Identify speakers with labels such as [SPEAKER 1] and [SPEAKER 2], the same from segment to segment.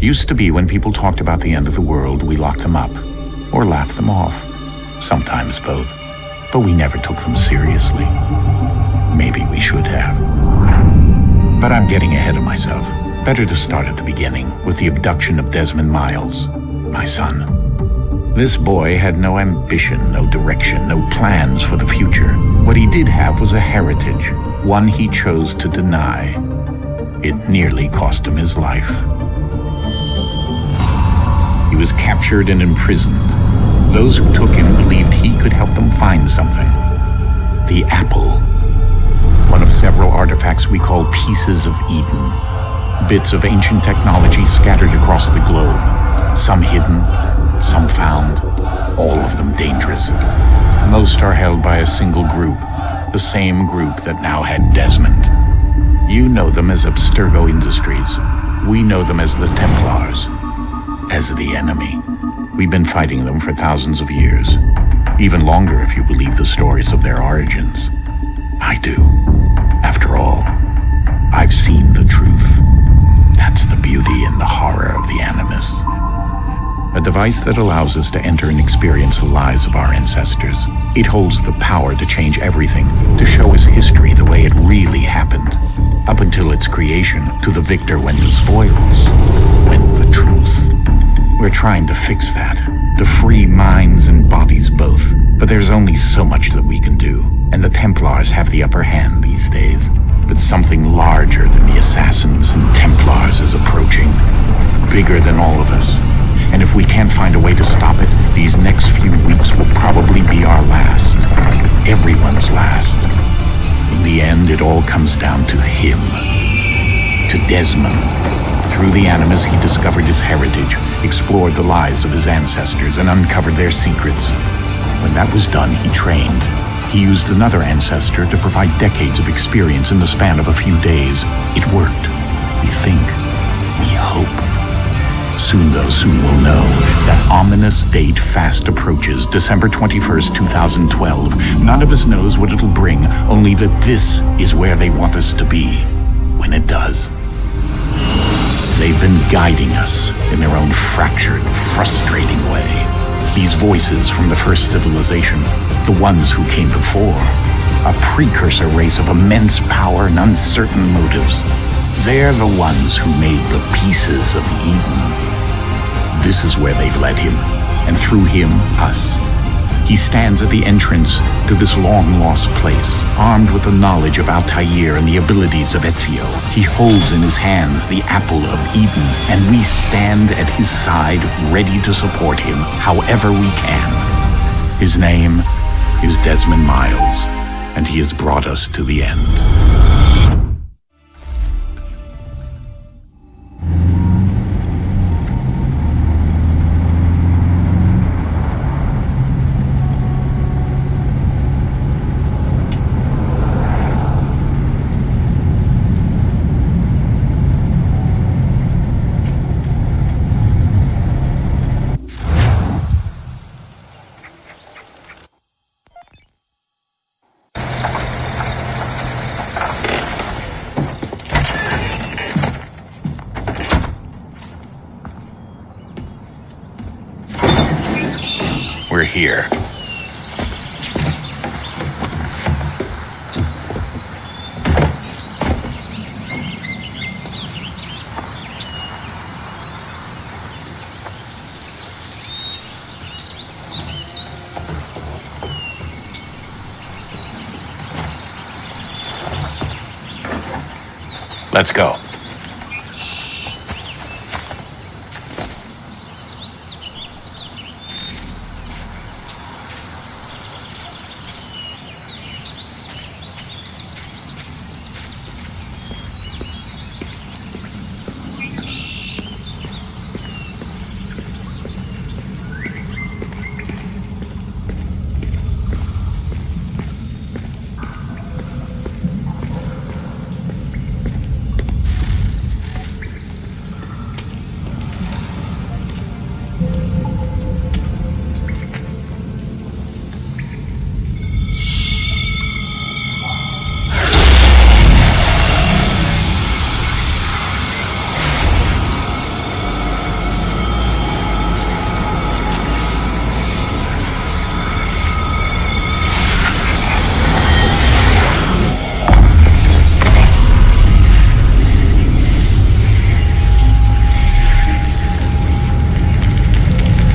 [SPEAKER 1] Used to be when people talked about the end of the world, we locked them up, or laughed them off. Sometimes both. But we never took them seriously. Maybe we should have. But I'm getting ahead of myself. Better to start at the beginning, with the abduction of Desmond Miles, my son. This boy had no ambition, no direction, no plans for the future. What he did have was a heritage, one he chose to deny. It nearly cost him his life. He was captured and imprisoned. Those who took him believed he could help them find something. The apple. One of several artifacts we call pieces of Eden. Bits of ancient technology scattered across the globe. Some hidden, some found, all of them dangerous. Most are held by a single group, the same group that now had Desmond. You know them as Abstergo Industries. We know them as the Templars. As the enemy. We've been fighting them for thousands of years. Even longer if you believe the stories of their origins. I do. After all, I've seen the truth. That's the beauty and the horror of the Animus. A device that allows us to enter and experience the lives of our ancestors. It holds the power to change everything, to show us history the way it really happened. Up until its creation, to the victor went the spoils, went the truth. We're trying to fix that, to free minds and bodies both. But there's only so much that we can do, and the Templars have the upper hand these days. But something larger than the Assassins and Templars is approaching, bigger than all of us. And if we can't find a way to stop it, these next few weeks will probably be our last. Everyone's last. In the end, it all comes down to him. To Desmond. Through the Animus, he discovered his heritage, explored the lives of his ancestors, and uncovered their secrets. When that was done, he trained. He used another ancestor to provide decades of experience in the span of a few days. It worked. We think. We hope. Soon we'll know. That ominous date fast approaches, December 21st, 2012. None of us knows what it'll bring, only that this is where they want us to be, when it does. They've been guiding us in their own fractured, frustrating way. These voices from the first civilization, the ones who came before, a precursor race of immense power and uncertain motives. They're the ones who made the pieces of Eden. This is where they've led him, and through him, us. He stands at the entrance to this long-lost place, armed with the knowledge of Altair and the abilities of Ezio. He holds in his hands the apple of Eden, and we stand at his side, ready to support him however we can. His name is Desmond Miles, and he has brought us to the end. We're here. Let's go.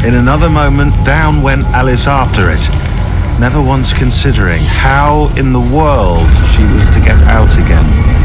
[SPEAKER 2] In another moment, down went Alice after it, never once considering how in the world she was to get out again.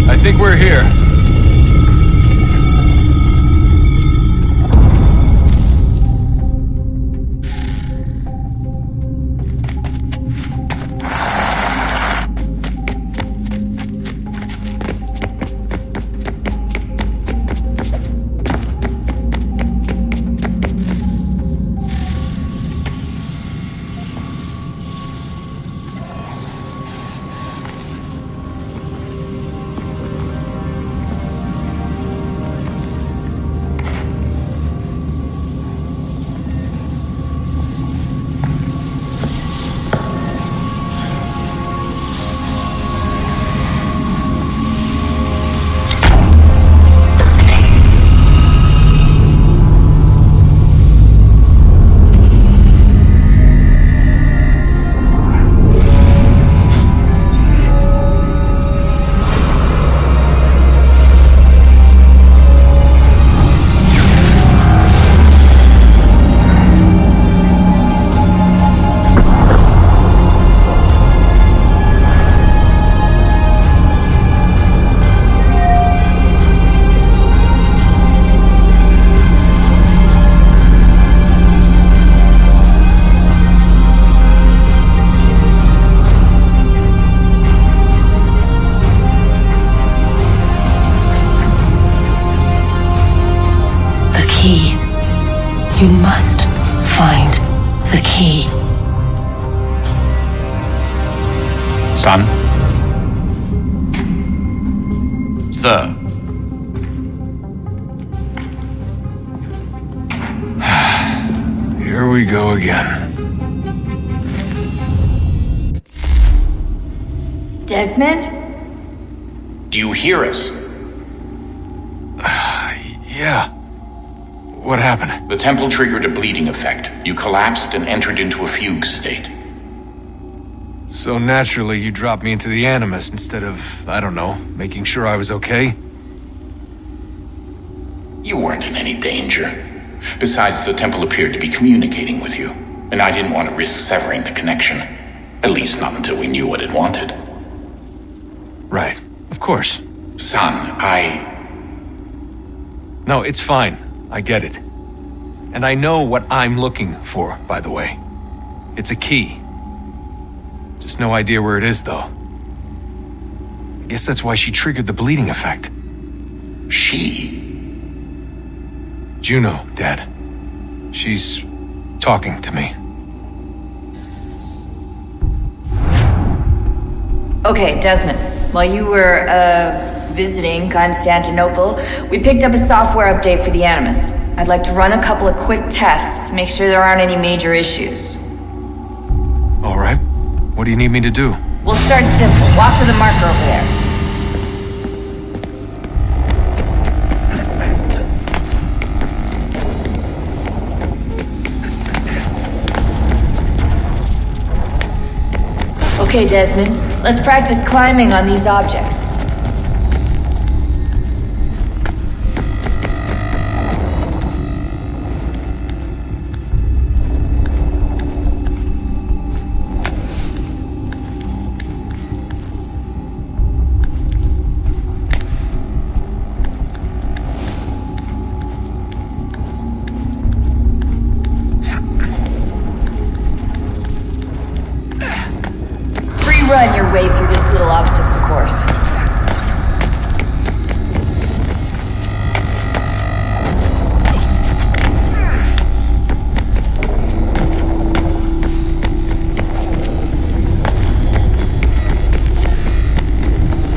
[SPEAKER 3] I think we're here.
[SPEAKER 4] You must find the key.
[SPEAKER 1] Son? Sir.
[SPEAKER 3] Here we go again.
[SPEAKER 5] Desmond?
[SPEAKER 1] Do you hear us?
[SPEAKER 3] Yeah. What happened?
[SPEAKER 1] The temple triggered a bleeding effect. You collapsed and entered into a fugue state.
[SPEAKER 3] So naturally, you dropped me into the Animus instead of, I don't know, making sure I was okay?
[SPEAKER 1] You weren't in any danger. Besides, the temple appeared to be communicating with you, and I didn't want to risk severing the connection. At least not until we knew what it wanted.
[SPEAKER 3] Right. Of course.
[SPEAKER 1] Son,
[SPEAKER 3] No, it's fine. I get it. And I know what I'm looking for, by the way. It's a key. Just no idea where it is, though. I guess that's why she triggered the bleeding effect.
[SPEAKER 1] She?
[SPEAKER 3] Juno, Dad. She's talking to me.
[SPEAKER 5] Okay, Desmond. While you were, visiting Constantinople, we picked up a software update for the Animus. I'd like to run a couple of quick tests, make sure there aren't any major issues.
[SPEAKER 3] All right. What do you need me to do?
[SPEAKER 5] We'll start simple. Walk to the marker over there. Okay, Desmond. Let's practice climbing on these objects. Run your way through this little obstacle course.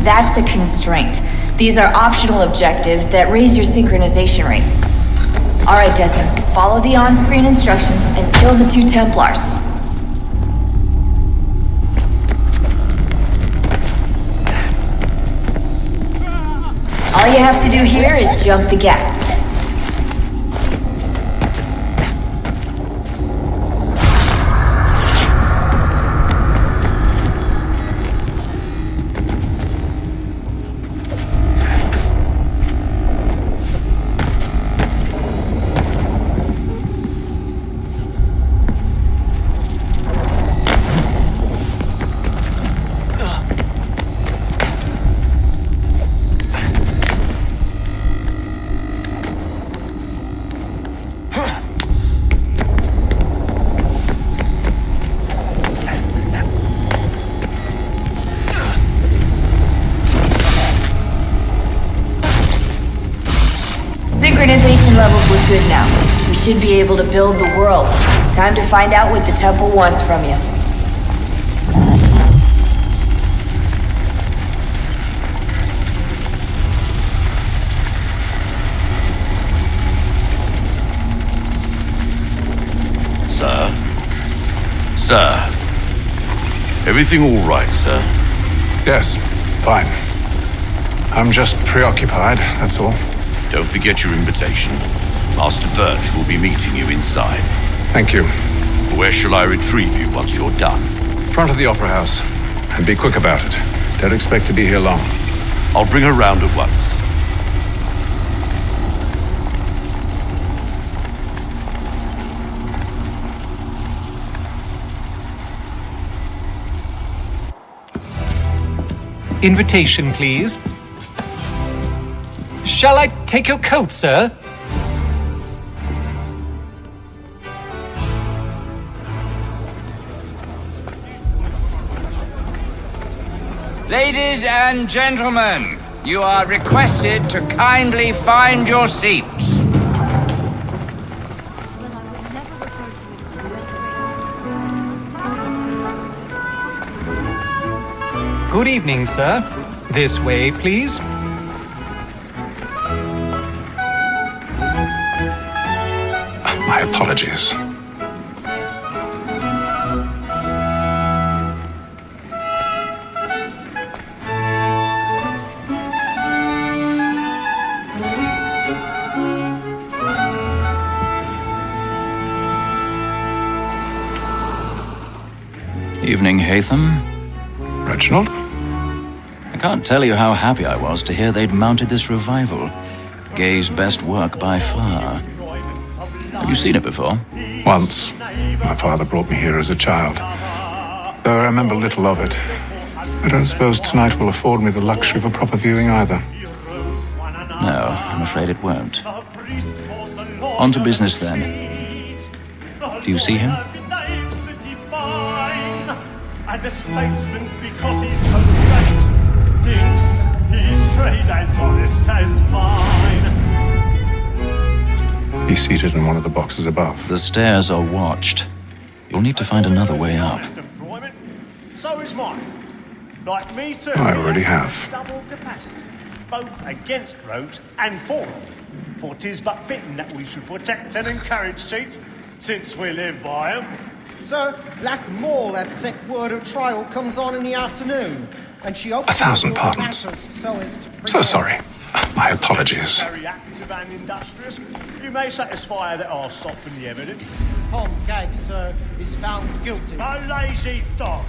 [SPEAKER 5] That's a constraint. These are optional objectives that raise your synchronization rate. Alright, Desmond, follow the on-screen instructions and kill the 2 Templars. All you have to do here is jump the gap. Synchronization levels look good now. We should be able to build the world. Time to find out what the temple wants from you.
[SPEAKER 6] Sir? Sir? Everything all right, sir?
[SPEAKER 3] Yes, fine. I'm just preoccupied, that's all.
[SPEAKER 6] Don't forget your invitation. Master Birch will be meeting you inside.
[SPEAKER 3] Thank you.
[SPEAKER 6] Where shall I retrieve you once you're done?
[SPEAKER 3] Front of the Opera House. And be quick about it. Don't expect to be here long.
[SPEAKER 6] I'll bring her round at once.
[SPEAKER 7] Invitation, please. Shall I take your coat, sir?
[SPEAKER 8] Ladies and gentlemen, you are requested to kindly find your seats.
[SPEAKER 7] Good evening, sir. This way, please.
[SPEAKER 3] My apologies.
[SPEAKER 9] Evening, Hatham.
[SPEAKER 3] Reginald?
[SPEAKER 9] I can't tell you how happy I was to hear they'd mounted this revival. Gay's best work by far. Have you seen it before?
[SPEAKER 3] Once. My father brought me here as a child. Though I remember little of it. I don't suppose tonight will afford me the luxury of a proper viewing either.
[SPEAKER 9] No, I'm afraid it won't. On to business then. Do you see him?
[SPEAKER 10] And a statesman, because he's so great, thinks his trade as honest as mine.
[SPEAKER 3] He's seated in one of the boxes above.
[SPEAKER 9] The stairs are watched. You'll need to find another way up.
[SPEAKER 10] So is mine. Like me too.
[SPEAKER 3] I already have.
[SPEAKER 10] Double capacity, both against rogues and for them. For 'tis but fitting that we should protect and encourage cheats, since we live by 'em.
[SPEAKER 11] Sir, Black Mall, that sick word of trial, comes on in the afternoon, and she opens
[SPEAKER 3] 1,000
[SPEAKER 11] the
[SPEAKER 3] pardons.
[SPEAKER 11] matters so as to bring
[SPEAKER 3] So sorry. My apologies.
[SPEAKER 10] Very active and industrious. You may satisfy that I'll soften the evidence.
[SPEAKER 11] Tom Gag, sir, is found guilty.
[SPEAKER 10] A lazy dog.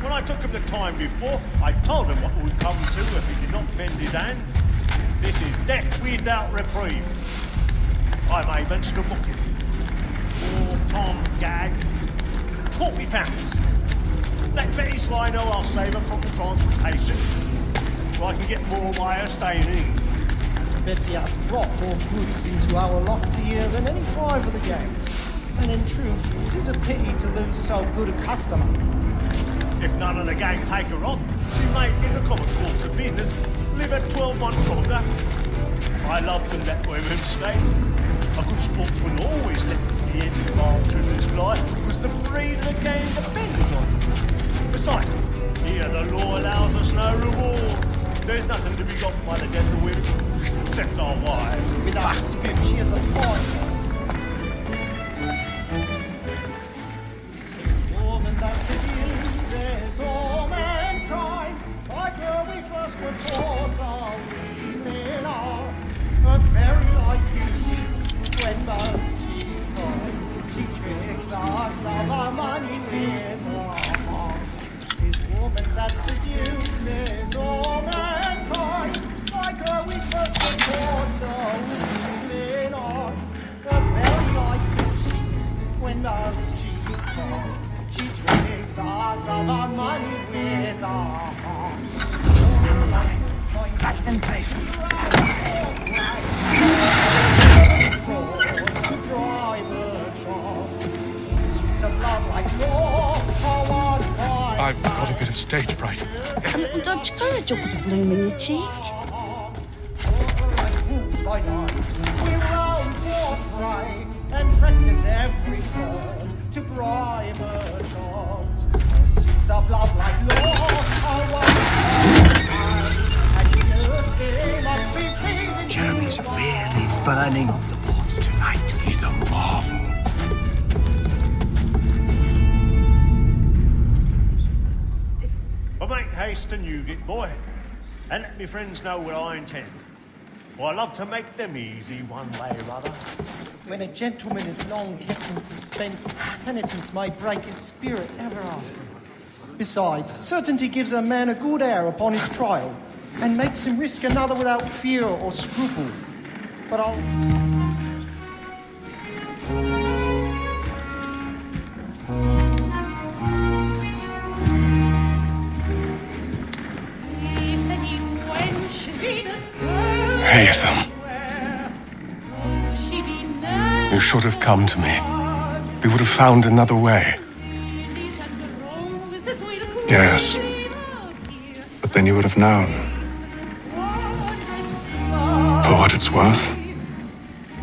[SPEAKER 10] When I took him the time before, I told him what would come to if he did not mend his hand. This is death without reprieve. I may venture to book him. Poor Tom Gag. £40. Let Betty Sly know I'll save her from the transportation, so I can get more by her staying in.
[SPEAKER 11] Betty hath brought more goods into our loft here than any five of the gang. And in truth, it is a pity to lose so good a customer.
[SPEAKER 10] If none of the gang take her off, she may, in the common course of business, live at 12 months longer. I love to let women stay. A good sportsman always lets the end of partridge's fly, because the breed of the game depends on it. Besides, here the law allows us no reward. There's nothing to be got by the death of women, except our wives.
[SPEAKER 11] Without spirit, she is a foreigner. Woman that seduces all mankind, like her we first were taught our women arts. But very like species, when most she's toys, she tricks us of our money with her hearts. Tis woman that seduces all mankind, like her we first were taught our women arts. But very like species, when most she's toys, she tricks us of our money with our hearts.
[SPEAKER 3] I've got a bit of stage fright.
[SPEAKER 12] A little Dodge courage will put a bloom in your cheek.
[SPEAKER 11] And practice every word to bribe her charms. Streets of love like
[SPEAKER 1] Jeremy's really burning up the boards tonight. He's a marvel.
[SPEAKER 10] But make haste and you get, boy, and let me friends know what I intend. For I love to make them easy one way or other.
[SPEAKER 11] When a gentleman is long kept in suspense, penitence may break his spirit ever after. Besides, certainty gives a man a good air upon his trial, and makes him risk another without fear or scruple. But I'll...
[SPEAKER 3] Haytham. You should have come to me. We would have found another way. Yes. But then you would have known. For what it's worth,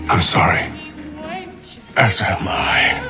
[SPEAKER 3] I'm sorry. As am I.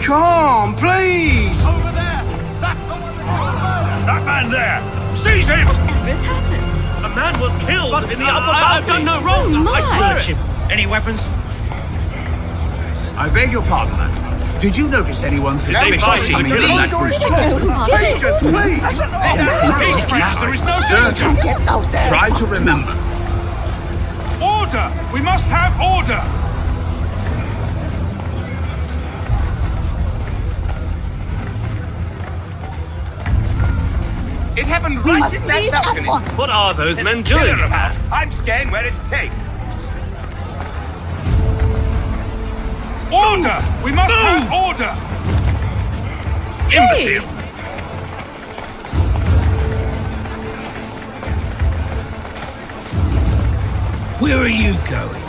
[SPEAKER 13] Come, please!
[SPEAKER 10] Over there! That's the one that man there! Seize him!
[SPEAKER 5] This happened.
[SPEAKER 10] A man was killed in the upper balcony. I've done no wrong. I searched him. Any weapons?
[SPEAKER 13] I beg your pardon, man. Did you notice anyone suspicious coming in that group? Please,
[SPEAKER 10] There is no
[SPEAKER 13] Certainly. Try to remember.
[SPEAKER 10] order! We must have order!
[SPEAKER 8] It happened right in that balcony.
[SPEAKER 10] What are those men doing about?
[SPEAKER 8] I'm staying where it's safe.
[SPEAKER 10] Order! We must have order! Imbecile!
[SPEAKER 8] Where are you going?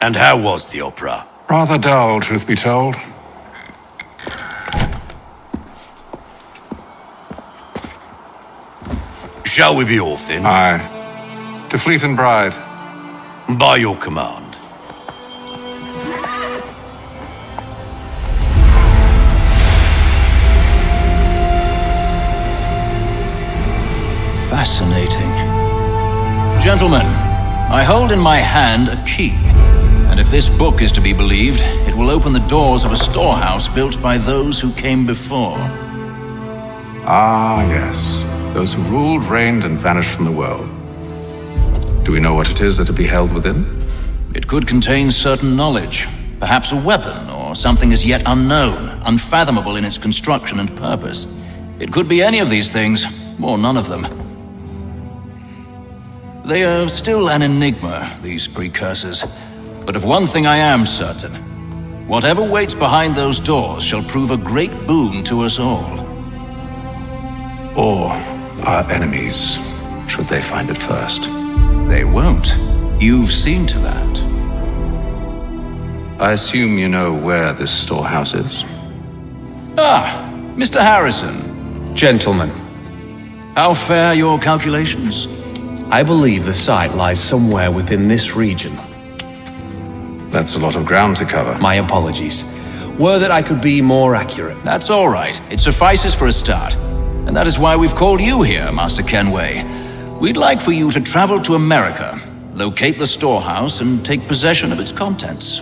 [SPEAKER 6] And how was the opera?
[SPEAKER 3] Rather dull, truth be told.
[SPEAKER 6] Shall we be off then?
[SPEAKER 3] Aye. To Fleet and Bride.
[SPEAKER 6] By your command.
[SPEAKER 9] Fascinating. Gentlemen, I hold in my hand a key. And if this book is to be believed, it will open the doors of a storehouse built by those who came before.
[SPEAKER 3] Ah, yes. Those who ruled, reigned, and vanished from the world. Do we know what it is that will be held within?
[SPEAKER 9] It could contain certain knowledge, perhaps a weapon, or something as yet unknown, unfathomable in its construction and purpose. It could be any of these things, or none of them. They are still an enigma, these precursors. But of one thing I am certain. Whatever waits behind those doors shall prove a great boon to us all.
[SPEAKER 3] Or our enemies, should they find it first.
[SPEAKER 9] They won't. You've seen to that.
[SPEAKER 3] I assume you know where this storehouse is?
[SPEAKER 9] Ah, Mr. Harrison.
[SPEAKER 14] Gentlemen,
[SPEAKER 9] How fare your calculations?
[SPEAKER 14] I believe the site lies somewhere within this region.
[SPEAKER 3] That's a lot of ground to cover.
[SPEAKER 14] My apologies. Were that I could be more accurate.
[SPEAKER 9] That's all right. It suffices for a start. And that is why we've called you here, Master Kenway. We'd like for you to travel to America, locate the storehouse, and take possession of its contents.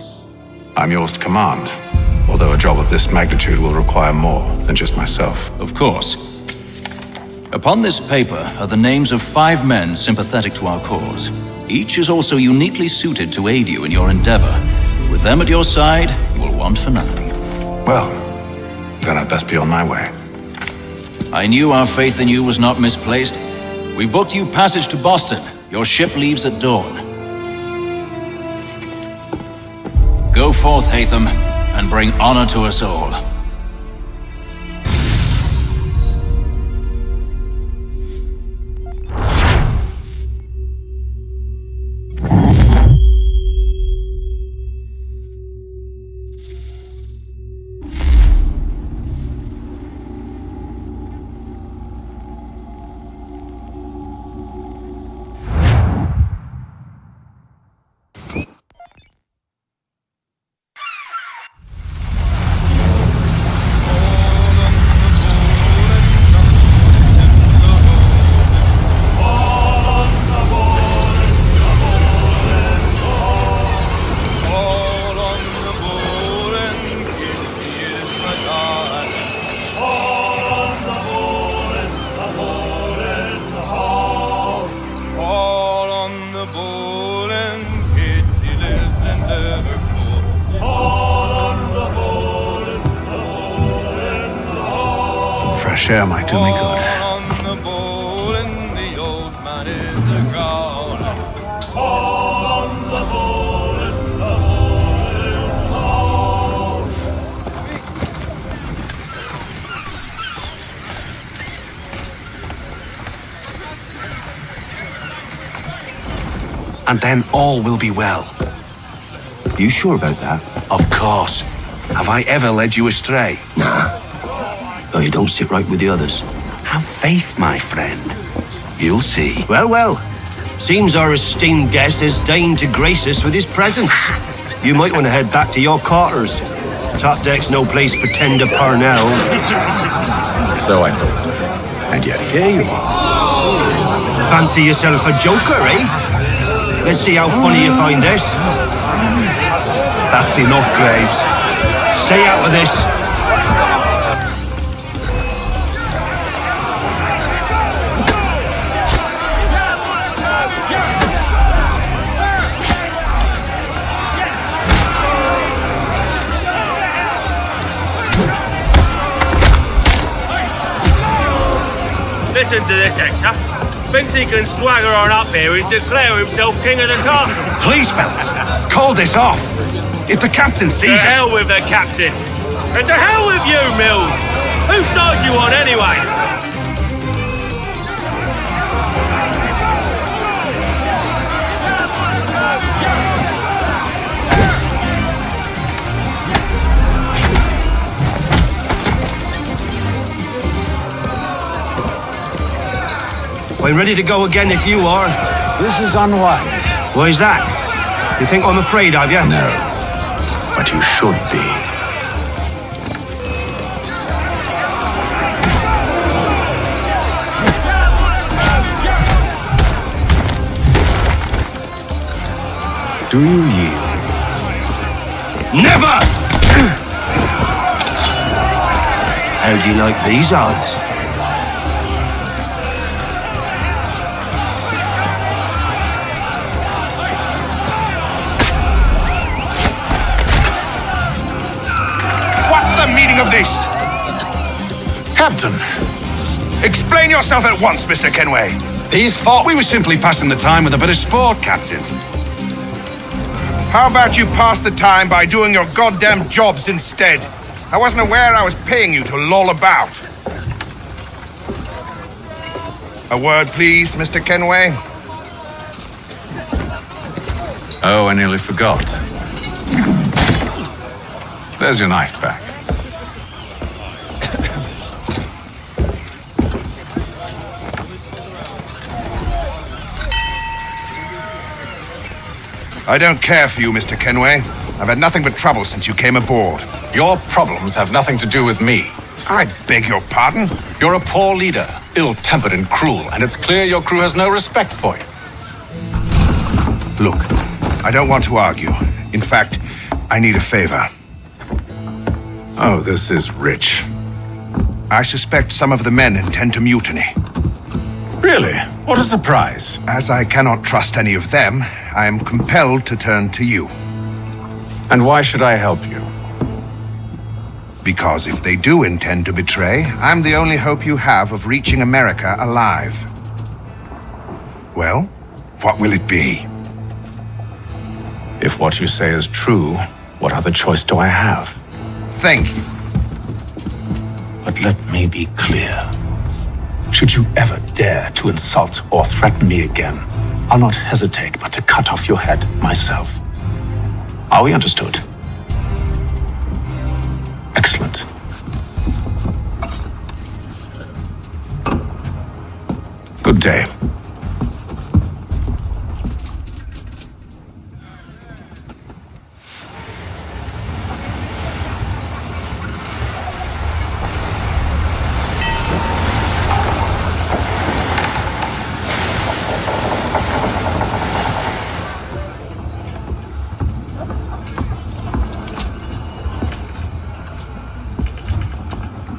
[SPEAKER 3] I'm yours to command, although a job of this magnitude will require more than just myself.
[SPEAKER 9] Of course. Upon this paper are the names of 5 men sympathetic to our cause. Each is also uniquely suited to aid you in your endeavor. With them at your side, you will want for nothing.
[SPEAKER 3] Well, then I'd best be on my way.
[SPEAKER 9] I knew our faith in you was not misplaced. We booked you passage to Boston. Your ship leaves at dawn. Go forth, Hatham, and bring honor to us all.
[SPEAKER 3] Fresh air might do me good.
[SPEAKER 13] And then all will be well.
[SPEAKER 15] Are you sure about that?
[SPEAKER 13] Of course. Have I ever led you astray?
[SPEAKER 15] Nah. Though you don't sit right with the others.
[SPEAKER 13] Have faith, my friend. You'll see.
[SPEAKER 15] Well, well. Seems our esteemed guest has deigned to grace us with his presence. You might want to head back to your quarters. Top deck's no place for tender Parnell.
[SPEAKER 3] So I thought. And yet here you are.
[SPEAKER 15] Fancy yourself a joker, eh? Let's see how funny you find this.
[SPEAKER 13] That's enough, Graves.
[SPEAKER 15] Stay out of this.
[SPEAKER 10] Listen to this, Hector. Thinks he can swagger on up here and declare himself king of the castle.
[SPEAKER 13] Please, fellas, call this off. If the captain sees us...
[SPEAKER 10] To hell with the captain. And to hell with you, Mills. Whose side you on, anyway?
[SPEAKER 15] I'm ready to go again if you are.
[SPEAKER 9] This is unwise.
[SPEAKER 15] Why's that? You think I'm afraid of you?
[SPEAKER 9] No, but you should be. Do you yield?
[SPEAKER 15] Never! How do you like these odds?
[SPEAKER 6] What's the meaning of this?
[SPEAKER 3] Captain,
[SPEAKER 6] Explain yourself at once, Mr. Kenway.
[SPEAKER 3] these thought we were simply passing the time with a bit of sport, Captain.
[SPEAKER 6] How about you pass the time by doing your goddamn jobs instead? I wasn't aware I was paying you to loll about. A word, please, Mr. Kenway.
[SPEAKER 3] Oh, I nearly forgot. There's your knife back.
[SPEAKER 6] I don't care for you, Mr. Kenway. I've had nothing but trouble since you came aboard.
[SPEAKER 3] Your problems have nothing to do with me.
[SPEAKER 6] I beg your pardon?
[SPEAKER 3] You're a poor leader, ill-tempered and cruel, and it's clear your crew has no respect for you.
[SPEAKER 6] Look, I don't want to argue. In fact, I need a favor.
[SPEAKER 3] Oh, this is rich.
[SPEAKER 6] I suspect some of the men intend to mutiny.
[SPEAKER 3] Really? What a surprise.
[SPEAKER 6] As I cannot trust any of them, I am compelled to turn to you.
[SPEAKER 3] And why should I help you?
[SPEAKER 6] Because if they do intend to betray, I'm the only hope you have of reaching America alive. Well, what will it be?
[SPEAKER 3] If what you say is true, what other choice do I have?
[SPEAKER 6] Thank you.
[SPEAKER 1] But let me be clear. Should you ever dare to insult or threaten me again, I'll not hesitate but to cut off your head myself. Are we understood? Excellent. Good day.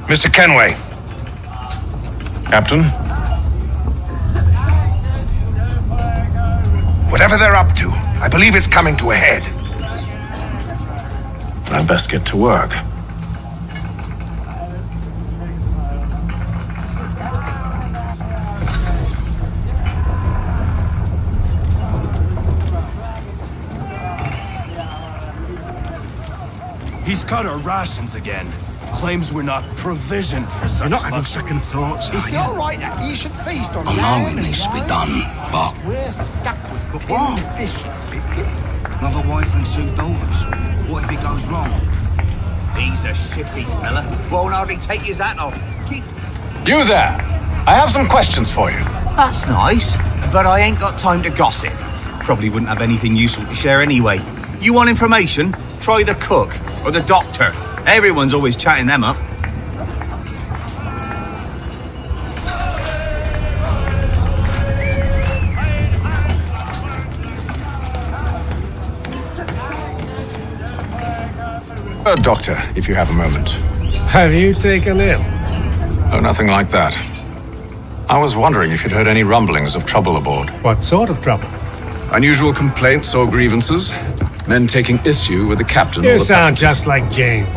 [SPEAKER 6] Mr. Kenway.
[SPEAKER 3] Captain?
[SPEAKER 6] Whatever they're up to, I believe it's coming to a head.
[SPEAKER 3] I'd best get to work.
[SPEAKER 16] He's cut our rations again. Claims we're not provisioned for such.
[SPEAKER 13] You're not having second thoughts, are
[SPEAKER 11] It's
[SPEAKER 13] you?
[SPEAKER 11] not right that you should feast on
[SPEAKER 13] I
[SPEAKER 11] the
[SPEAKER 13] know it
[SPEAKER 11] enemy,
[SPEAKER 13] needs to be
[SPEAKER 11] right?
[SPEAKER 13] done, but
[SPEAKER 11] We're stuck with
[SPEAKER 13] what?
[SPEAKER 11] tinned fish.
[SPEAKER 13] another wife and 2 daughters. What if it goes wrong?
[SPEAKER 17] He's a shifty fella. Won't hardly take his hat off. Keep...
[SPEAKER 3] You there! I have some questions for you.
[SPEAKER 17] That's nice, but I ain't got time to gossip. Probably wouldn't have anything useful to share anyway. You want information? Try the cook or the doctor. Everyone's always chatting them up.
[SPEAKER 3] Doctor, if you have a moment.
[SPEAKER 18] Have you taken ill?
[SPEAKER 3] Oh, nothing like that. I was wondering if you'd heard any rumblings of trouble aboard.
[SPEAKER 18] What sort of trouble?
[SPEAKER 3] Unusual complaints or grievances? Men taking issue with the captain or
[SPEAKER 18] You
[SPEAKER 3] the
[SPEAKER 18] sound
[SPEAKER 3] passengers?
[SPEAKER 18] just like James.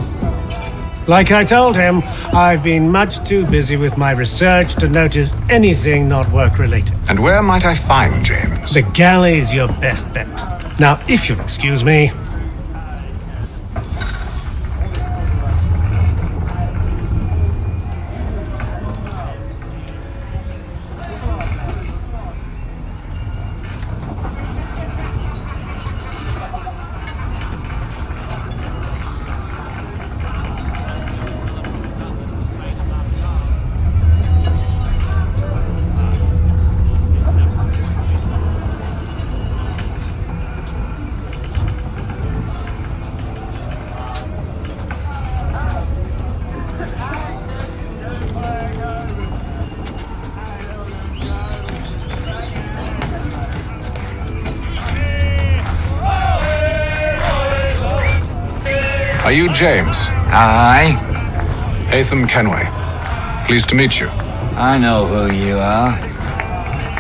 [SPEAKER 18] Like I told him, I've been much too busy with my research to notice anything not work-related.
[SPEAKER 3] And where might I find James?
[SPEAKER 18] The galley's your best bet. Now, if you'll excuse me...
[SPEAKER 3] Are you James?
[SPEAKER 8] Aye.
[SPEAKER 3] Hatham Kenway. Pleased to meet you.
[SPEAKER 8] I know who you are.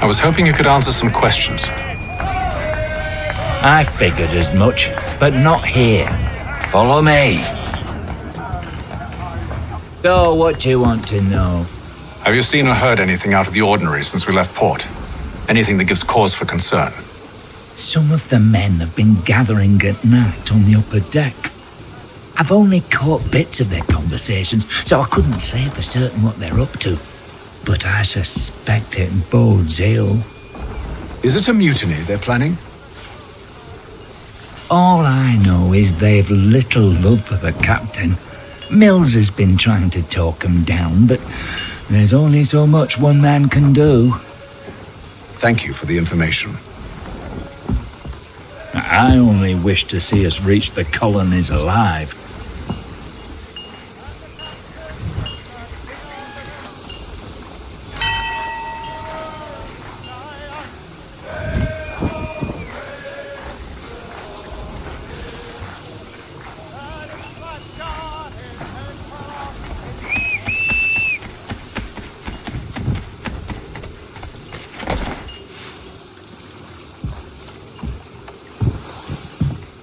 [SPEAKER 3] I was hoping you could answer some questions.
[SPEAKER 8] I figured as much, but not here. Follow me. So, what do you want to know?
[SPEAKER 3] Have you seen or heard anything out of the ordinary since we left port? Anything that gives cause for concern?
[SPEAKER 8] Some of the men have been gathering at night on the upper deck. I've only caught bits of their conversations, so I couldn't say for certain what they're up to. But I suspect it bodes ill.
[SPEAKER 3] Is it a mutiny they're planning?
[SPEAKER 8] All I know is they've little love for the captain. Mills has been trying to talk him down, but there's only so much one man can do.
[SPEAKER 3] Thank you for the information.
[SPEAKER 8] I only wish to see us reach the colonies alive.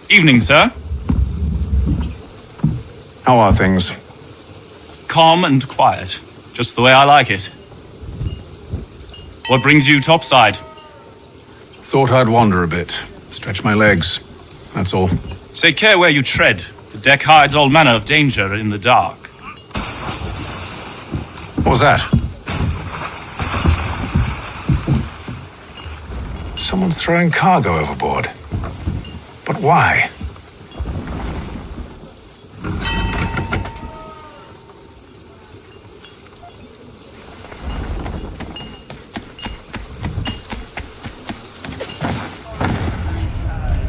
[SPEAKER 19] Evening, sir.
[SPEAKER 3] How are things?
[SPEAKER 19] Calm and quiet. Just the way I like it. What brings you topside?
[SPEAKER 3] Thought I'd wander a bit. Stretch my legs. That's all.
[SPEAKER 19] Take care where you tread. The deck hides all manner of danger in the dark.
[SPEAKER 3] What was that? Someone's throwing cargo overboard. But why?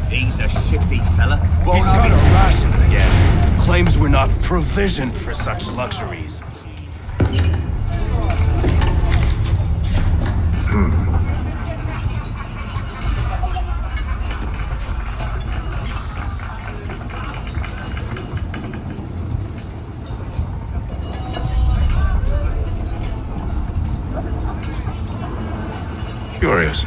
[SPEAKER 13] He's a shifty fella.
[SPEAKER 16] He's got our rations again. Claims we're not provisioned for such luxuries.
[SPEAKER 3] Curious.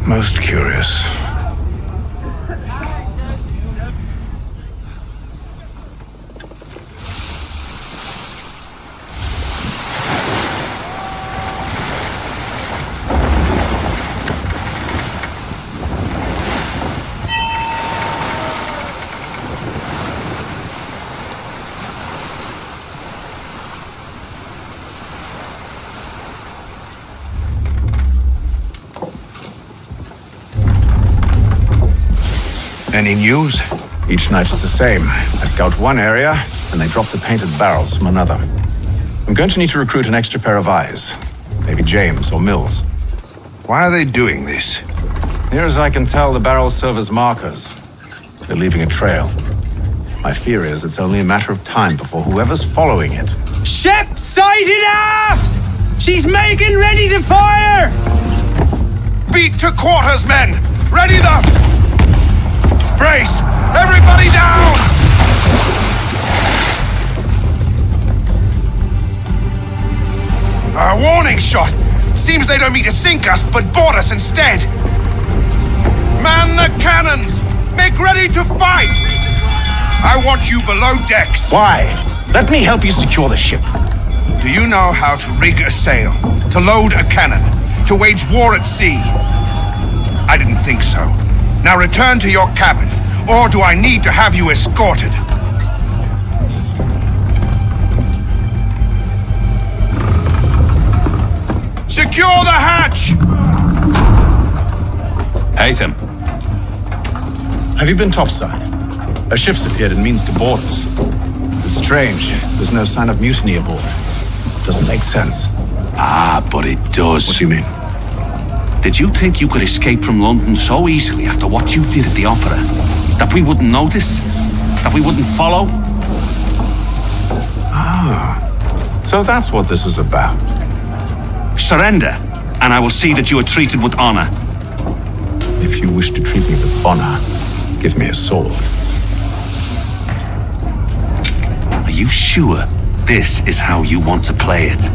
[SPEAKER 3] Most curious. Any news? Each night it's the same. I scout one area, and they drop the painted barrels from another. I'm going to need to recruit an extra pair of eyes. Maybe James or Mills. Why are they doing this? Near as I can tell, the barrels serve as markers. They're leaving a trail. My fear is it's only a matter of time before whoever's following it.
[SPEAKER 7] Ship sighted aft! She's making ready to fire!
[SPEAKER 6] Beat to quarters, men! Ready the... Brace! Everybody down! A warning shot! Seems they don't mean to sink us, but board us instead! Man the cannons! Make ready to fight! I want you below decks!
[SPEAKER 1] Why? Let me help you secure the ship.
[SPEAKER 6] Do you know how to rig a sail? To load a cannon? To wage war at sea? I didn't think so. Now return to your cabin, or do I need to have you escorted? Secure the hatch!
[SPEAKER 3] Hatham. Have you been topside? A ship's appeared and means to board us. It's strange. There's no sign of mutiny aboard. Doesn't make sense.
[SPEAKER 20] Ah, but it does.
[SPEAKER 3] What do you mean?
[SPEAKER 20] Did you think you could escape from London so easily after what you did at the opera? That we wouldn't notice? That we wouldn't follow?
[SPEAKER 3] Ah, so that's what this is about.
[SPEAKER 20] Surrender, and I will see that you are treated with honor.
[SPEAKER 3] If you wish to treat me with honor, give me a sword.
[SPEAKER 20] Are you sure this is how you want to play it?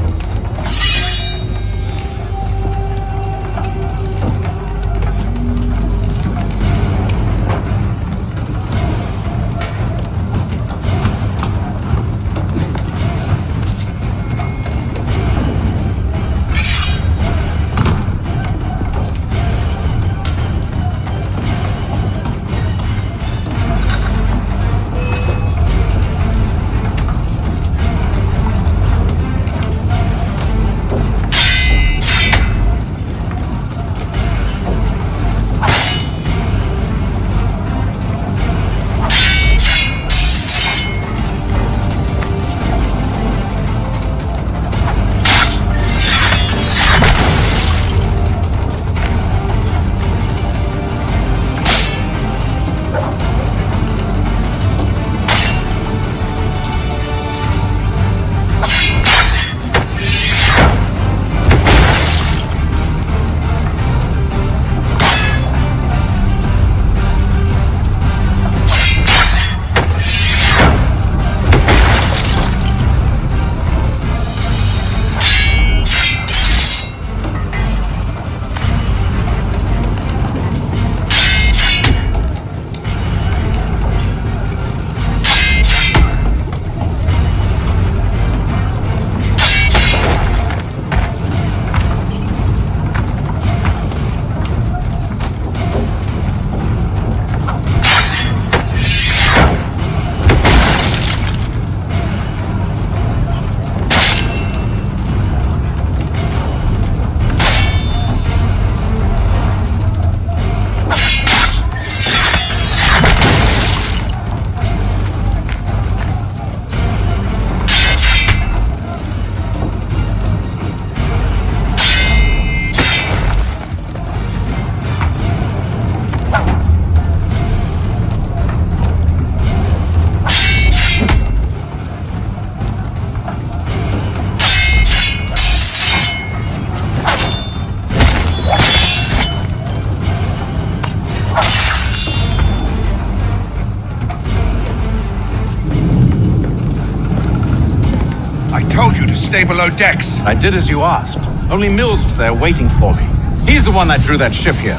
[SPEAKER 6] Stay below decks.
[SPEAKER 14] I did as you asked. Only Mills was there waiting for me. He's the one that drew that ship here.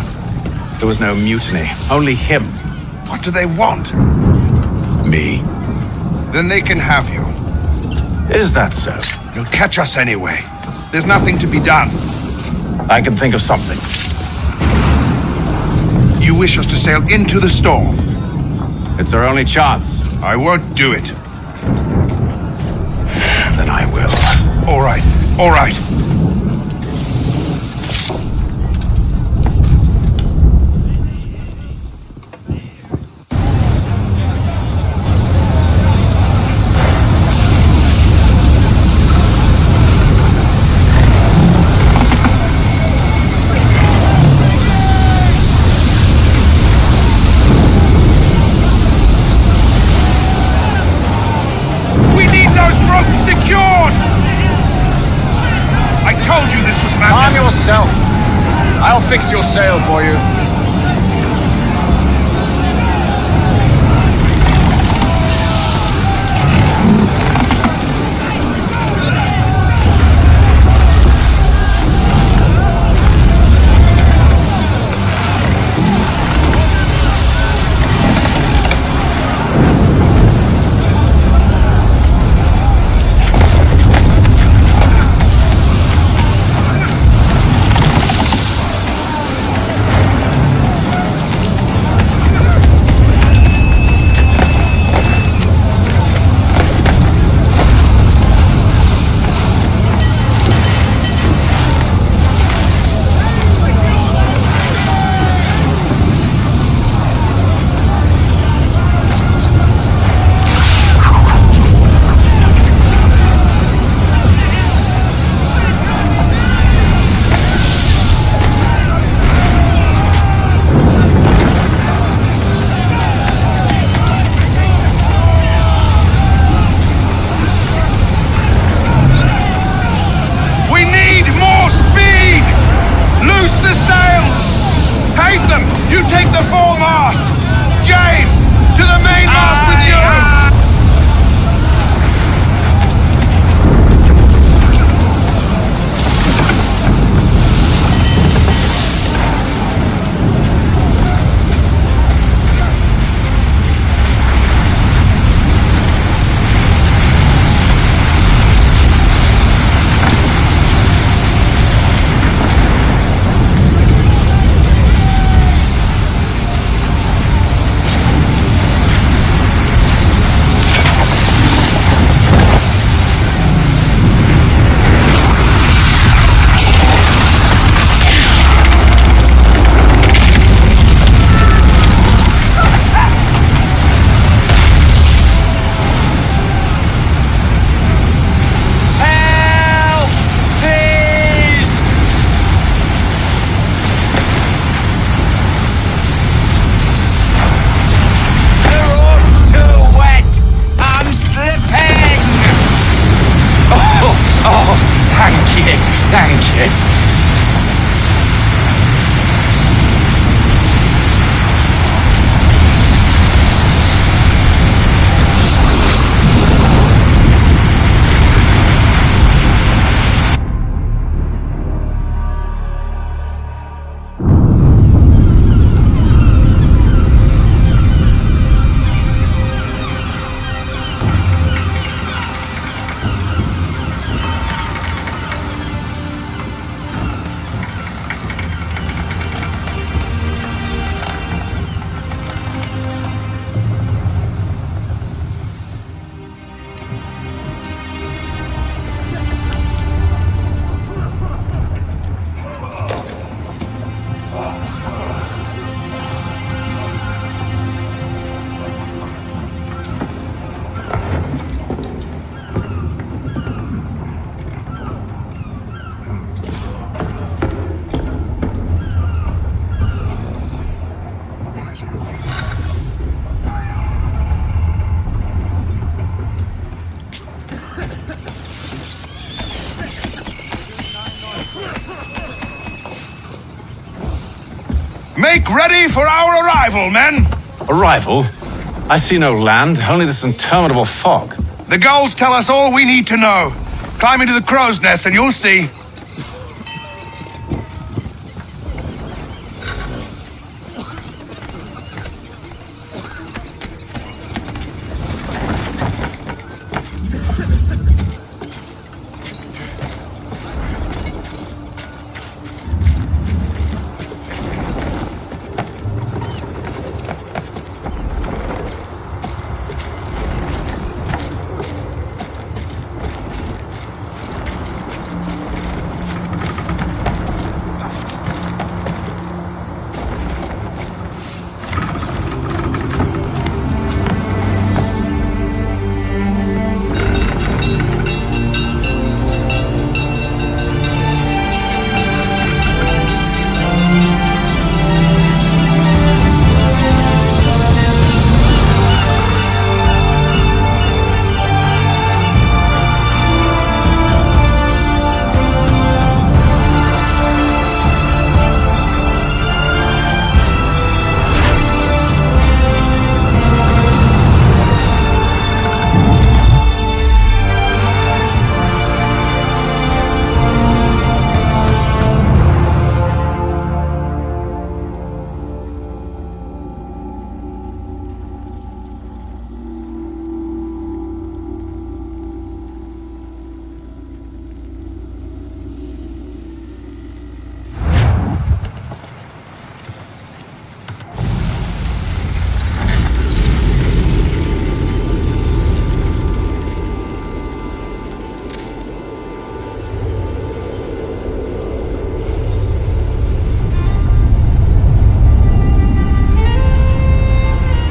[SPEAKER 14] There was no mutiny, only him.
[SPEAKER 6] What do they want?
[SPEAKER 14] Me.
[SPEAKER 6] Then they can have you.
[SPEAKER 14] Is that so?
[SPEAKER 6] They'll catch us anyway. There's nothing to be done.
[SPEAKER 14] I can think of something.
[SPEAKER 6] You wish us to sail into the storm?
[SPEAKER 14] It's our only chance.
[SPEAKER 6] I won't do it.
[SPEAKER 14] Then I will.
[SPEAKER 6] All right, all right. We need those ropes secured! I told you this was madness.
[SPEAKER 14] Calm yourself. I'll fix your sail for you.
[SPEAKER 20] Thank you.
[SPEAKER 6] Make ready for our arrival, men!
[SPEAKER 14] Arrival? I see no land, only this interminable fog.
[SPEAKER 6] The gulls tell us all we need to know. Climb into the crow's nest and you'll see.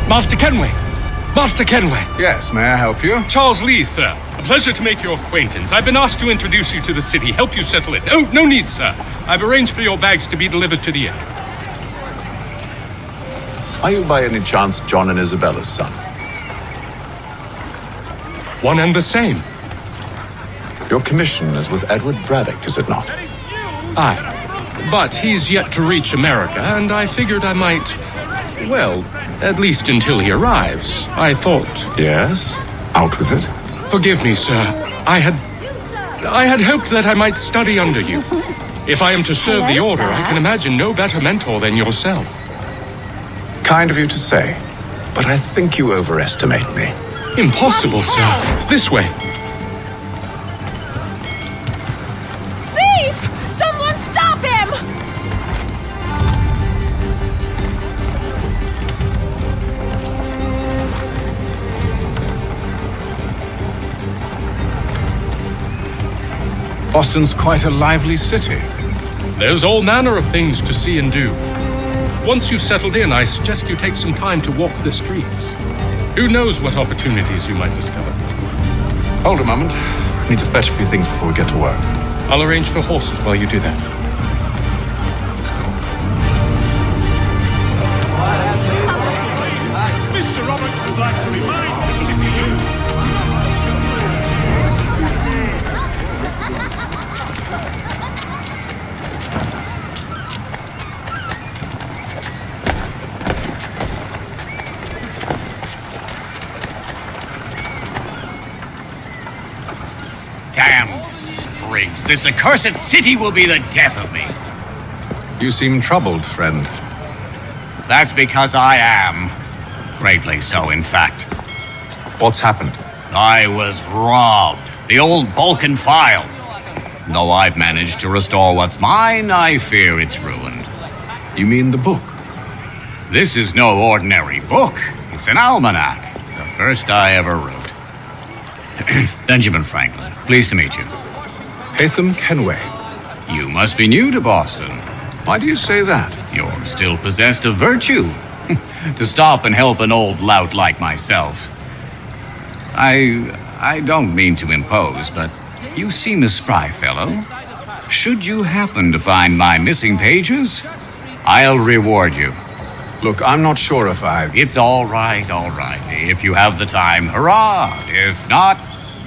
[SPEAKER 19] Master Kenway! Master Kenway!
[SPEAKER 14] Yes, may I help you?
[SPEAKER 19] Charles Lee, sir. A pleasure to make your acquaintance. I've been asked to introduce you to the city, help you settle it. Oh, no need, sir. I've arranged for your bags to be delivered to the inn.
[SPEAKER 3] Are you by any chance John and Isabella's son?
[SPEAKER 19] One and the same.
[SPEAKER 3] Your commission is with Edward Braddock, is it not?
[SPEAKER 19] Aye. But he's yet to reach America, and I figured I might... Well, at least until he arrives, I thought...
[SPEAKER 3] Yes? Out with it?
[SPEAKER 19] Forgive me, sir. I had hoped that I might study under you. If I am to serve the Order, I can imagine no better mentor than yourself.
[SPEAKER 3] Kind of you to say, but I think you overestimate me.
[SPEAKER 19] Impossible, sir. This way.
[SPEAKER 21] Thief! Someone stop him!
[SPEAKER 14] Boston's quite a lively city.
[SPEAKER 19] There's all manner of things to see and do. Once you've settled in, I suggest you take some time to walk the streets. Who knows what opportunities you might discover.
[SPEAKER 3] Hold a moment. I need to fetch a few things before we get to work.
[SPEAKER 19] I'll arrange for horses while you do that.
[SPEAKER 10] Mr. Roberts would like to remind the CPU.
[SPEAKER 2] Damn sprigs. This accursed city will be the death of me.
[SPEAKER 14] You seem troubled, friend.
[SPEAKER 2] That's because I am. Greatly so, in fact.
[SPEAKER 14] What's happened?
[SPEAKER 2] I was robbed. The old Balkan file. Though I've managed to restore what's mine, I fear it's ruined.
[SPEAKER 14] You mean the book?
[SPEAKER 2] This is no ordinary book. It's an almanac. The first I ever wrote. Benjamin Franklin, pleased to meet you.
[SPEAKER 14] Hatham Kenway.
[SPEAKER 2] You must be new to Boston.
[SPEAKER 14] Why do you say that?
[SPEAKER 2] You're still possessed of virtue. To stop and help an old lout like myself. I don't mean to impose, but you seem a spry fellow. Should you happen to find my missing pages, I'll reward you.
[SPEAKER 14] Look, I'm not sure if I...
[SPEAKER 2] It's all right, all right. If you have the time, hurrah! If not,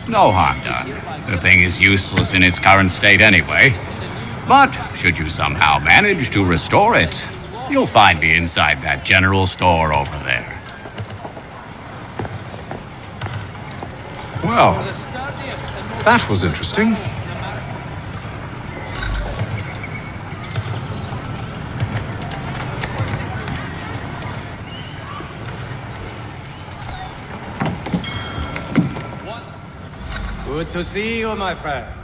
[SPEAKER 2] no harm done. The thing is useless in its current state anyway. But should you somehow manage to restore it, you'll find me inside that general store over there.
[SPEAKER 14] Well, that was interesting.
[SPEAKER 7] Good to see you, my friend.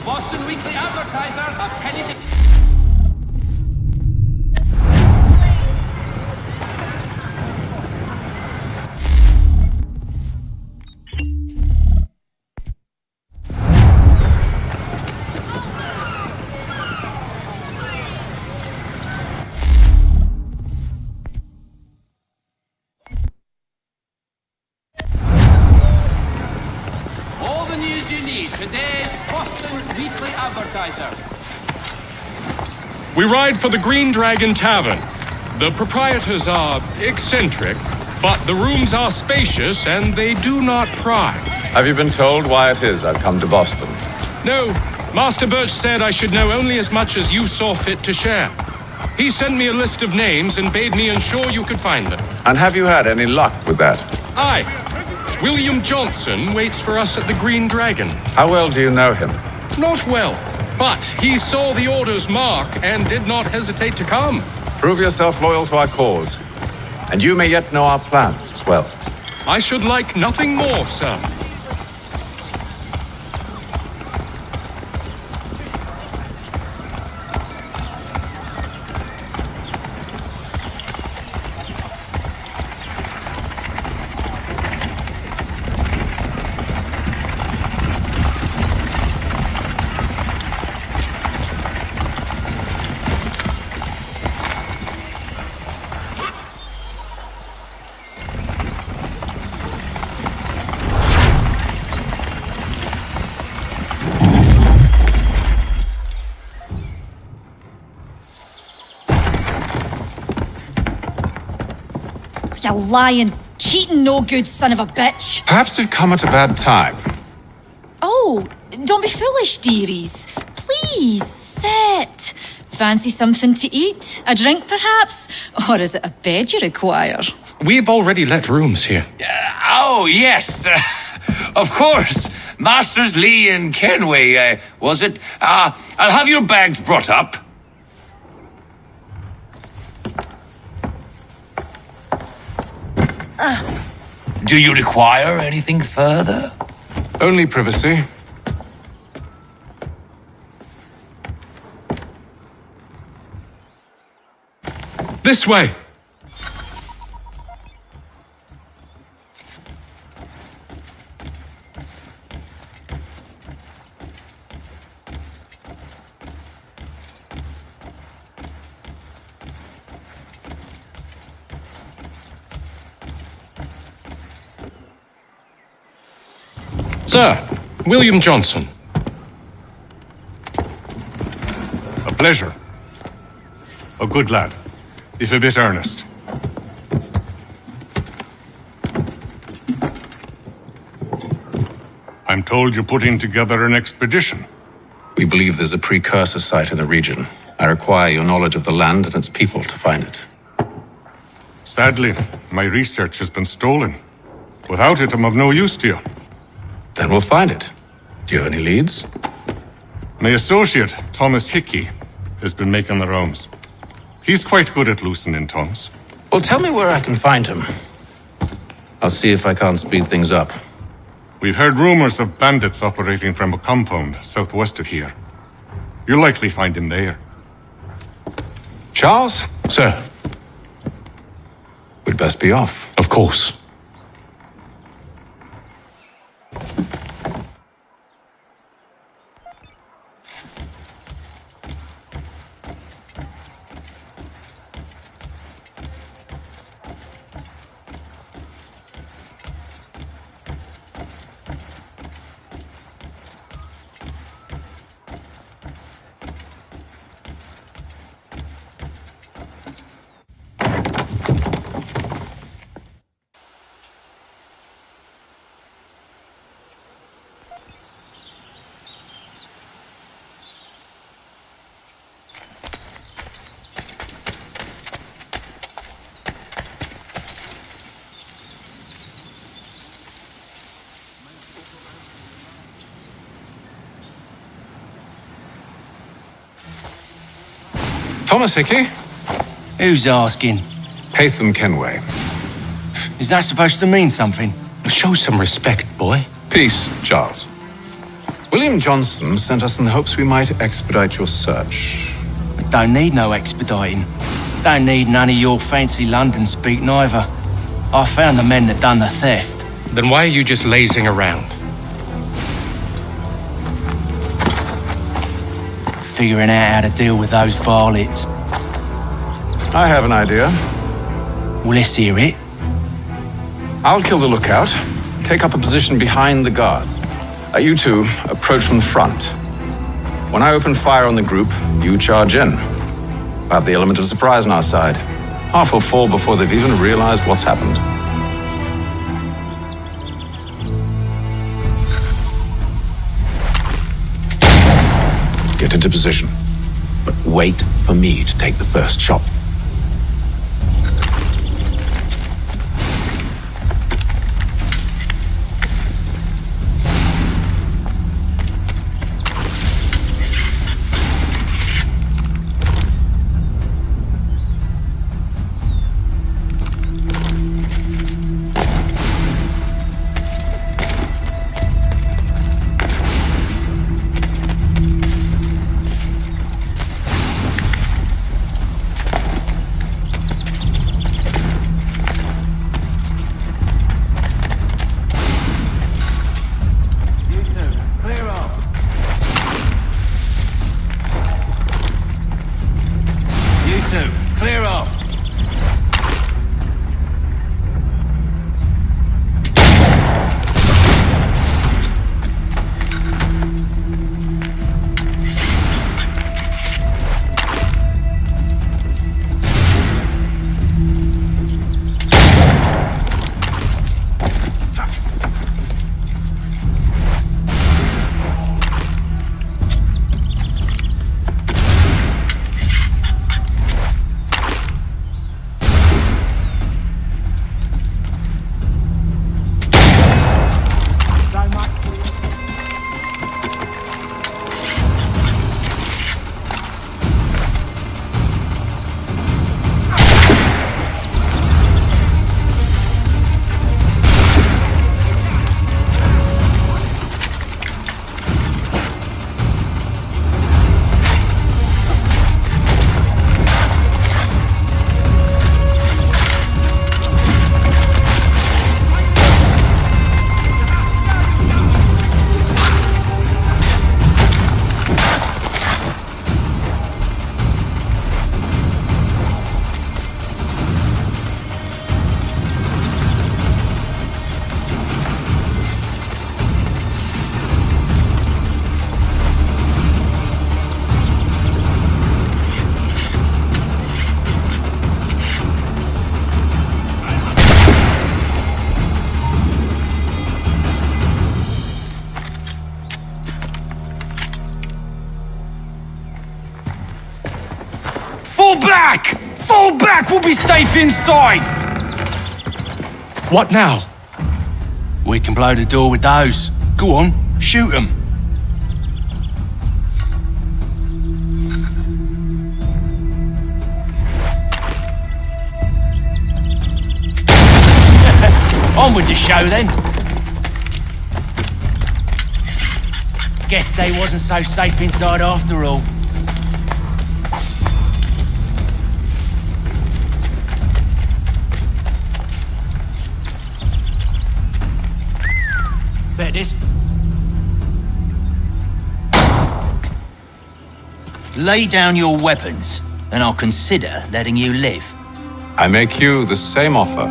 [SPEAKER 21] Boston Weekly Advertiser, a penny to... All the news you need. Today's Boston Weekly Advertiser.
[SPEAKER 19] We ride for the Green Dragon Tavern. The proprietors are eccentric, but the rooms are spacious and they do not pry.
[SPEAKER 14] Have you been told why it is I've come to Boston?
[SPEAKER 19] No, Master Birch said I should know only as much as you saw fit to share. He sent me a list of names and bade me ensure you could find them.
[SPEAKER 14] And have you had any luck with that?
[SPEAKER 19] Aye. William Johnson waits for us at the Green Dragon.
[SPEAKER 14] How well do you know him?
[SPEAKER 19] Not well, but he saw the order's mark and did not hesitate to come.
[SPEAKER 14] Prove yourself loyal to our cause, and you may yet know our plans as well.
[SPEAKER 19] I should like nothing more, sir.
[SPEAKER 21] You lying, cheating, no good son of a bitch.
[SPEAKER 14] Perhaps we've come at a bad time.
[SPEAKER 21] Oh, don't be foolish, dearies. Please, sit. Fancy something to eat? A drink, perhaps? Or is it a bed you require?
[SPEAKER 19] We've already let rooms here.
[SPEAKER 2] Oh, yes. Of course. Masters Lee and Kenway, was it? I'll have your bags brought up. Do you require anything further?
[SPEAKER 14] Only privacy.
[SPEAKER 19] This way. Sir, William Johnson.
[SPEAKER 4] A pleasure. A good lad, if a bit earnest. I'm told you're putting together an expedition.
[SPEAKER 14] We believe there's a precursor site in the region. I require your knowledge of the land and its people to find it.
[SPEAKER 4] Sadly, my research has been stolen. Without it, I'm of no use to you.
[SPEAKER 14] Then we'll find it. Do you have any leads?
[SPEAKER 4] My associate, Thomas Hickey, has been making the rounds. He's quite good at loosening tongues.
[SPEAKER 14] Well, tell me where I can find him. I'll see if I can't speed things up.
[SPEAKER 4] We've heard rumors of bandits operating from a compound southwest of here. You'll likely find him there.
[SPEAKER 14] Charles?
[SPEAKER 19] Sir.
[SPEAKER 14] We'd best be off.
[SPEAKER 19] Of course.
[SPEAKER 14] Thomas Hickey?
[SPEAKER 22] Who's asking?
[SPEAKER 14] Haytham Kenway.
[SPEAKER 22] Is that supposed to mean something?
[SPEAKER 19] Show some respect, boy.
[SPEAKER 14] Peace, Charles. William Johnson sent us in the hopes we might expedite your search.
[SPEAKER 22] I don't need no expediting. Don't need none of your fancy London speak neither. I found the men that done the theft.
[SPEAKER 19] Then why are you just lazing around?
[SPEAKER 22] Figuring out how to deal with those varlets.
[SPEAKER 14] I have an idea.
[SPEAKER 22] Well, let's hear it.
[SPEAKER 14] I'll kill the lookout, take up a position behind the guards. You two approach from the front. When I open fire on the group, you charge in. I have the element of surprise on our side. Half will fall before they've even realized what's happened. Get into position, but wait for me to take the first shot.
[SPEAKER 22] Fall back! We'll be safe inside!
[SPEAKER 19] What now?
[SPEAKER 22] We can blow the door with those. Go on, shoot them. On with the show then. Guess they wasn't so safe inside after all. Bet this. Lay down your weapons, and I'll consider letting you live.
[SPEAKER 14] I make you the same offer.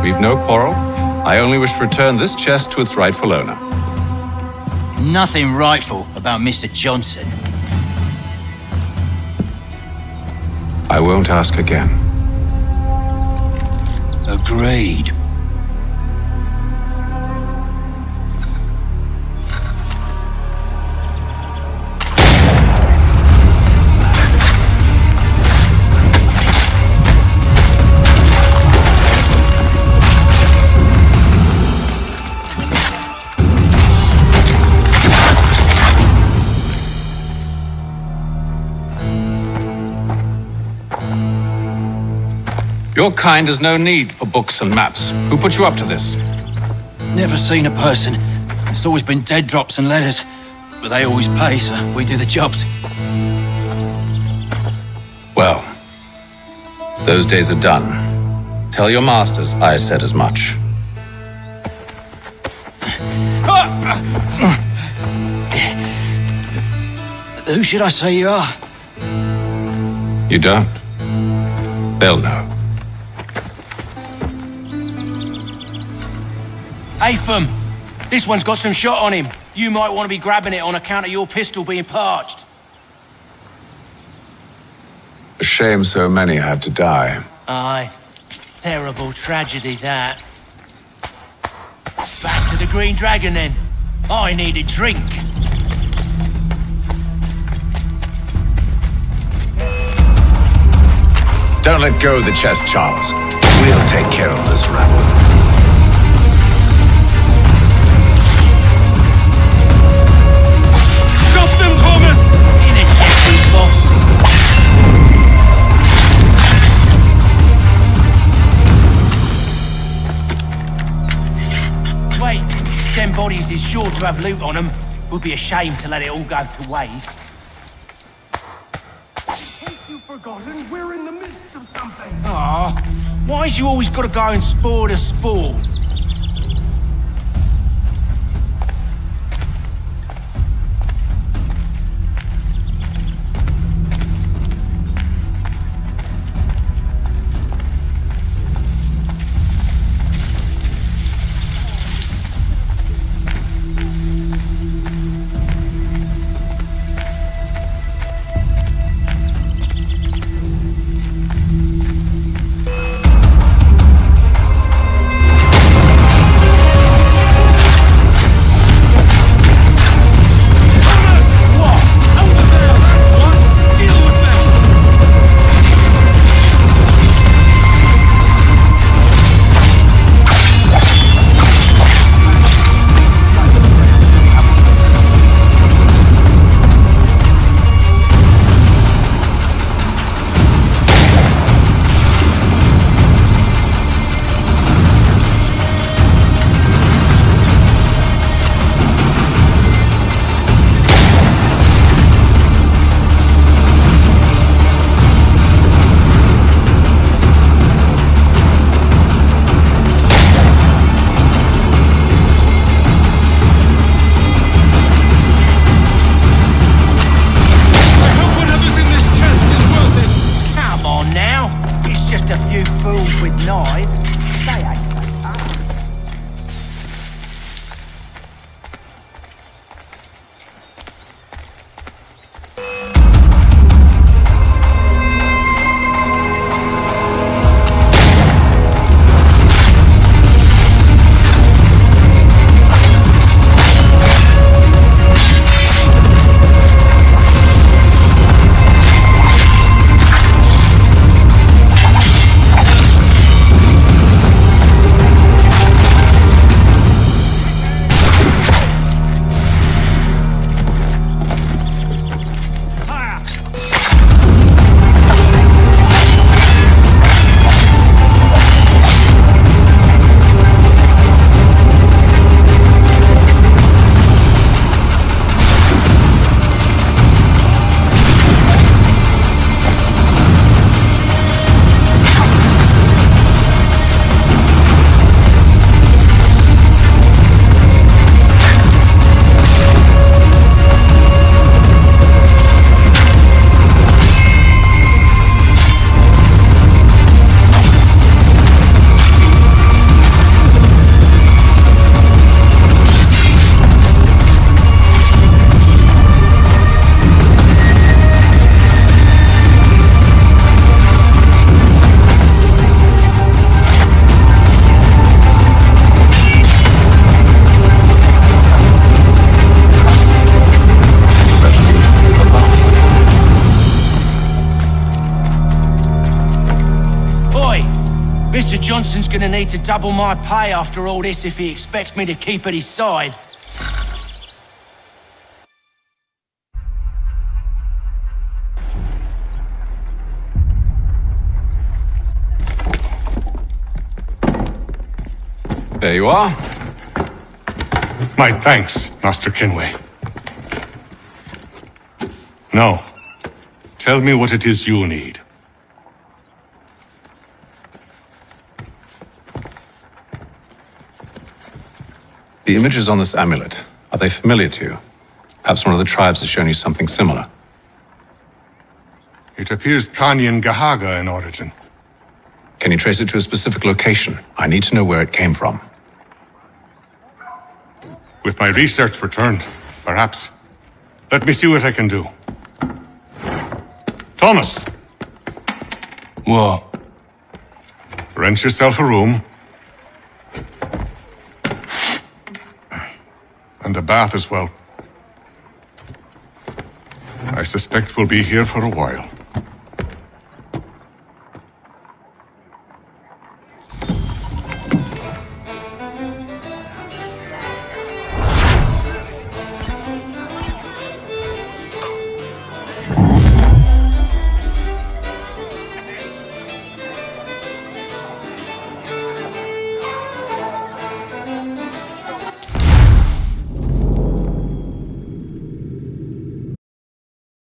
[SPEAKER 14] We've no quarrel. I only wish to return this chest to its rightful owner.
[SPEAKER 22] Nothing rightful about Mr. Johnson.
[SPEAKER 14] I won't ask again.
[SPEAKER 22] Agreed.
[SPEAKER 14] Your kind has no need for books and maps. Who put you up to this?
[SPEAKER 22] Never seen a person. It's always been dead drops and letters. But they always pay, so we do the jobs.
[SPEAKER 14] Well, those days are done. Tell your masters I said as much.
[SPEAKER 22] Who should I say you are?
[SPEAKER 14] You don't? They'll know.
[SPEAKER 22] Atham, this one's got some shot on him. You might want to be grabbing it on account of your pistol being parched.
[SPEAKER 14] A shame so many had to die.
[SPEAKER 22] Aye. Terrible tragedy, that. Back to the Green Dragon, then. I need a drink.
[SPEAKER 14] Don't let go of the chest, Charles. We'll take care of this rabble.
[SPEAKER 22] Stop them, Thomas! In a jiffy, boss. Wait, 10 bodies is sure to have loot on them. Would be a shame to let it all go to waste.
[SPEAKER 11] You've forgotten we're in the midst of something.
[SPEAKER 22] Ah, why's you always got to go and spoil the sport? Johnson's gonna need to double my pay after all this if he expects me to keep at his side.
[SPEAKER 14] There you are.
[SPEAKER 4] My thanks, Master Kenway. Now, tell me what it is you need.
[SPEAKER 14] The images on this amulet, are they familiar to you? Perhaps one of the tribes has shown you something similar.
[SPEAKER 4] It appears Kanyan Gahaga in origin.
[SPEAKER 14] Can you trace it to a specific location? I need to know where it came from.
[SPEAKER 4] With my research returned, perhaps. Let me see what I can do. Thomas!
[SPEAKER 15] What?
[SPEAKER 4] Rent yourself a room. And a bath as well. I suspect we'll be here for a while.